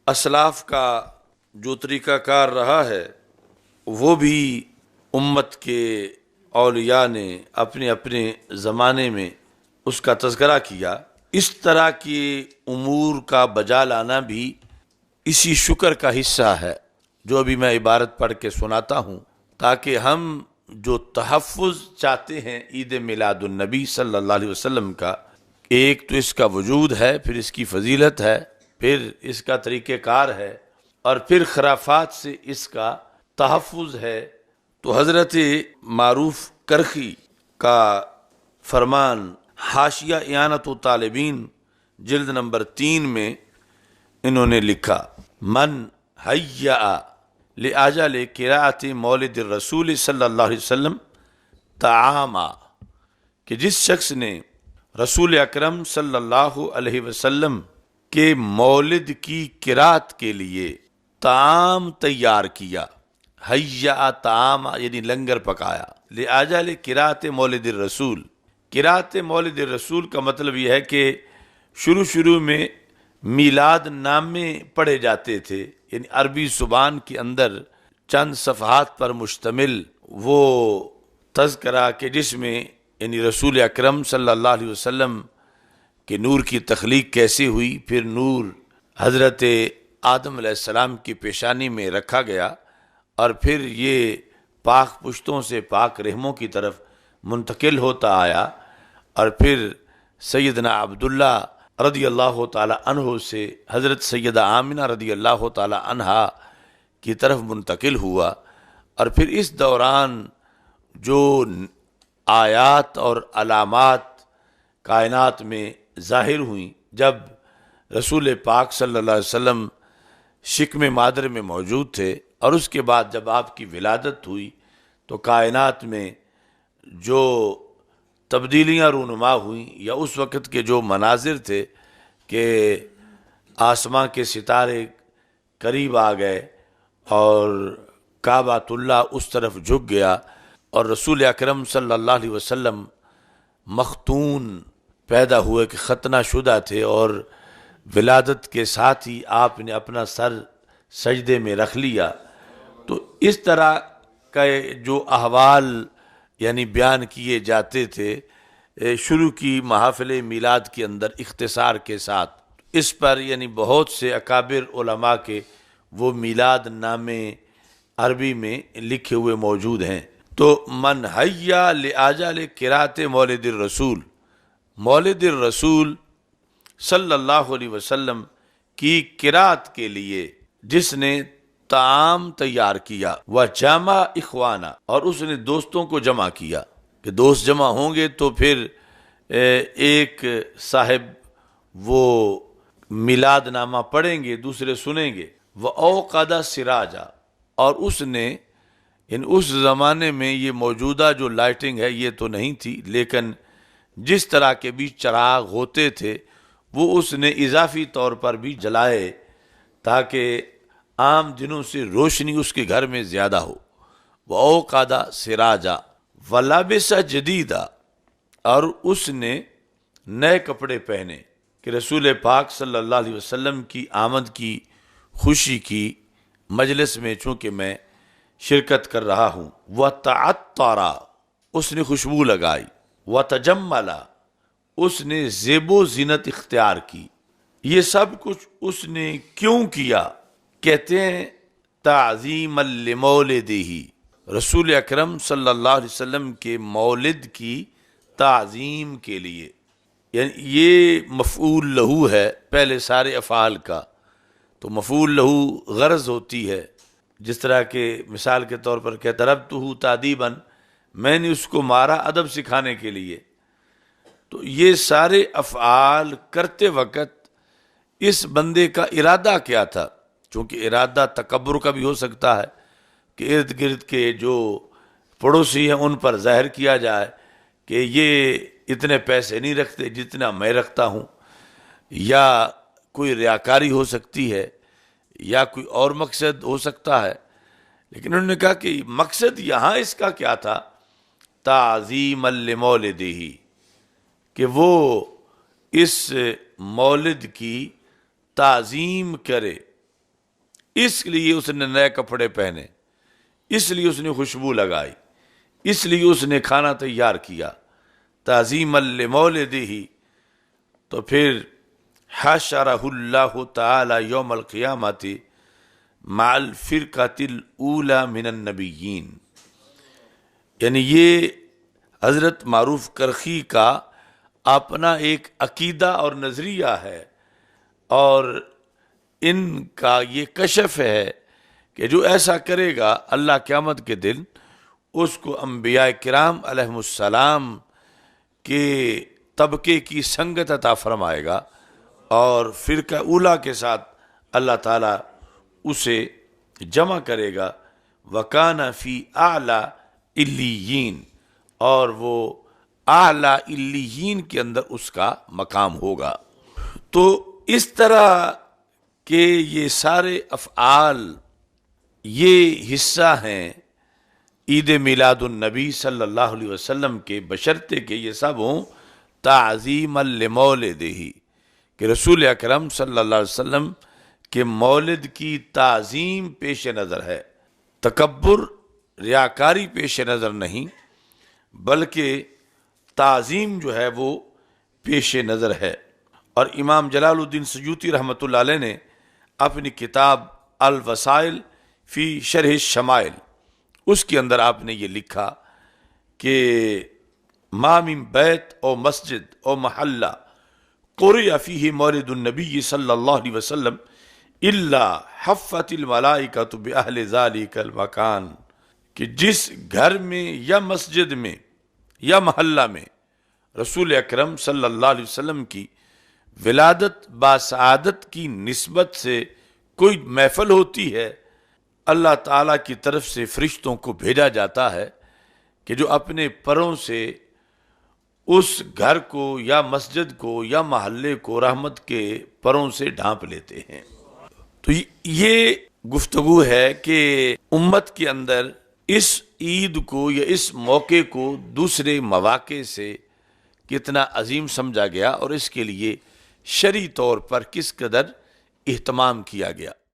اسلاف کا جو طریقہ کار رہا ہے وہ بھی امت کے اولیاء نے اپنے اپنے زمانے میں اس کا تذکرہ کیا۔ اس طرح کے امور کا بجا لانا بھی اسی شکر کا حصہ ہے جو ابھی میں عبارت پڑھ کے سناتا ہوں، تاکہ ہم جو تحفظ چاہتے ہیں عید میلاد النبی صلی اللہ علیہ وسلم کا، ایک تو اس کا وجود ہے، پھر اس کی فضیلت ہے، پھر اس کا طریقہ کار ہے، اور پھر خرافات سے اس کا تحفظ ہے۔ تو حضرت معروف کرخی کا فرمان حاشیہ اعانۃ الطالبین جلد نمبر 3 میں انہوں نے لکھا، من حیّا لآجال قراءۃ مولد الرسول صلی اللہ علیہ وسلم طعاما، کہ جس شخص نے رسول اکرم صلی اللہ علیہ وسلم کے مولد کی قرات کے لیے طعام تیار کیا، حیّا طعام یعنی لنگر پکایا، لآجال قراءۃ مولد الرسول۔ قراءۃ مولد الرسول کا مطلب یہ ہے کہ شروع میں میلاد نامے پڑھے جاتے تھے، یعنی عربی زبان کے اندر چند صفحات پر مشتمل وہ تذکرہ کہ جس میں یعنی رسول اکرم صلی اللہ علیہ وسلم کہ نور کی تخلیق کیسے ہوئی، پھر نور حضرت آدم علیہ السلام کی پیشانی میں رکھا گیا، اور پھر یہ پاک پشتوں سے پاک رحموں کی طرف منتقل ہوتا آیا، اور پھر سیدنا عبداللہ رضی اللہ تعالی عنہ سے حضرت سیدہ آمنہ رضی اللہ تعالی عنہا کی طرف منتقل ہوا، اور پھر اس دوران جو آیات اور علامات کائنات میں ظاہر ہوئیں، جب رسول پاک صلی اللہ علیہ وسلم شکم مادر میں موجود تھے، اور اس کے بعد جب آپ کی ولادت ہوئی تو کائنات میں جو تبدیلیاں رونما ہوئیں، یا اس وقت کے جو مناظر تھے کہ آسماں کے ستارے قریب آ گئے اور کعبۃ اللہ اس طرف جھک گیا، اور رسول اکرم صلی اللہ علیہ وسلم مختون پیدا ہوئے کہ ختنہ شدہ تھے، اور ولادت کے ساتھ ہی آپ نے اپنا سر سجدے میں رکھ لیا۔ تو اس طرح کا جو احوال یعنی بیان کیے جاتے تھے شروع کی محافل میلاد کے اندر اختصار کے ساتھ، اس پر یعنی بہت سے اکابر علماء کے وہ میلاد نامے عربی میں لکھے ہوئے موجود ہیں۔ تو من حیّا لآجال قراءۃ مولد الرسول، مولد الرسول صلی اللہ علیہ وسلم کی قرات کے لیے جس نے طعام تیار کیا، وجمع اخوانہ، اور اس نے دوستوں کو جمع کیا، کہ دوست جمع ہوں گے تو پھر ایک صاحب وہ میلاد نامہ پڑھیں گے، دوسرے سنیں گے، وَأَوْقَدَ سِرَاجًا، اور اس نے ان اس زمانے میں یہ موجودہ جو لائٹنگ ہے یہ تو نہیں تھی، لیکن جس طرح کے بھی چراغ ہوتے تھے وہ اس نے اضافی طور پر بھی جلائے تاکہ عام دنوں سے روشنی اس کے گھر میں زیادہ ہو۔ وَأَوْقَدَ سِرَاجًا وَلَبِسَ جَدِيدًا، اور اس نے نئے کپڑے پہنے، کہ رسول پاک صلی اللہ علیہ وسلم کی آمد کی خوشی کی مجلس میں چونکہ میں شرکت کر رہا ہوں۔ وَتَعَطَّرَ، اس نے خوشبو لگائی، وَتَجَمَّلَ، اس نے زیب و زینت اختیار کی۔ یہ سب کچھ اس نے کیوں کیا؟ کہتے ہیں تعظیم لمولدہ، رسول اکرم صلی اللہ علیہ وسلم کے مولد کی تعظیم کے لیے، یعنی یہ مفعول لہو ہے پہلے سارے افعال کا، تو مفعول لہو غرض ہوتی ہے، جس طرح کہ مثال کے طور پر کہ ضربتہ تادیبا، میں نے اس کو مارا ادب سکھانے کے لیے۔ تو یہ سارے افعال کرتے وقت اس بندے کا ارادہ کیا تھا؟ چونکہ ارادہ تکبر کا بھی ہو سکتا ہے کہ ارد گرد کے جو پڑوسی ہیں ان پر ظاہر کیا جائے کہ یہ اتنے پیسے نہیں رکھتے جتنا میں رکھتا ہوں، یا کوئی ریاکاری ہو سکتی ہے، یا کوئی اور مقصد ہو سکتا ہے، لیکن انہوں نے کہا کہ مقصد یہاں اس کا کیا تھا؟ تعظیم لمولدہ، کہ وہ اس مولد کی تعظیم کرے، اس لیے اس نے نئے کپڑے پہنے، اس لیے اس نے خوشبو لگائی، اس لیے اس نے کھانا تیار کیا تعظیما لمولدہ، تو پھر حشرہ اللہ تعالی یوم القیامت مع الفرقۃ الاولی من النبیین، یعنی یہ حضرت معروف کرخی کا اپنا ایک عقیدہ اور نظریہ ہے، اور ان کا یہ کشف ہے کہ جو ایسا کرے گا اللہ قیامت کے دن اس کو انبیاء کرام علیہم السلام کے طبقے کی سنگت عطا فرمائے گا، اور فرقہ اولیٰ کے ساتھ اللہ تعالیٰ اسے جمع کرے گا، وَكَانَ فِي أَعْلَى عِلِّيِّينَ، اور وہ اعلیٰ علیین کے اندر اس کا مقام ہوگا۔ تو اس طرح کہ یہ سارے افعال یہ حصہ ہیں عید میلاد النبی صلی اللہ علیہ وسلم کے، بشرطے کہ یہ سب ہوں تعظیما لمولدہ، کہ رسول اکرم صلی اللہ علیہ وسلم کے مولد کی تعظیم پیش نظر ہے، تکبر ریاکاری پیش نظر نہیں، بلکہ تعظیم جو ہے وہ پیش نظر ہے۔ اور امام جلال الدین سیوطی رحمۃ اللہ علیہ نے اپنی کتاب الوسائل فی شرح الشمائل، اس کے اندر آپ نے یہ لکھا کہ ما من بیت او مسجد او محلہ قرئ فیہ مولد النبی صلی اللہ علیہ وسلم الا حفت الملائکۃ باہل ذلک المکان، کہ جس گھر میں یا مسجد میں یا محلہ میں رسول اکرم صلی اللہ علیہ وسلم کی ولادت باسعادت کی نسبت سے کوئی محفل ہوتی ہے، اللہ تعالیٰ کی طرف سے فرشتوں کو بھیجا جاتا ہے کہ جو اپنے پروں سے اس گھر کو یا مسجد کو یا محلے کو رحمت کے پروں سے ڈھانپ لیتے ہیں۔ تو یہ گفتگو ہے کہ امت کے اندر اس عید کو یا اس موقع کو دوسرے مواقع سے کتنا عظیم سمجھا گیا، اور اس کے لیے شرعی طور پر کس قدر اہتمام کیا گیا۔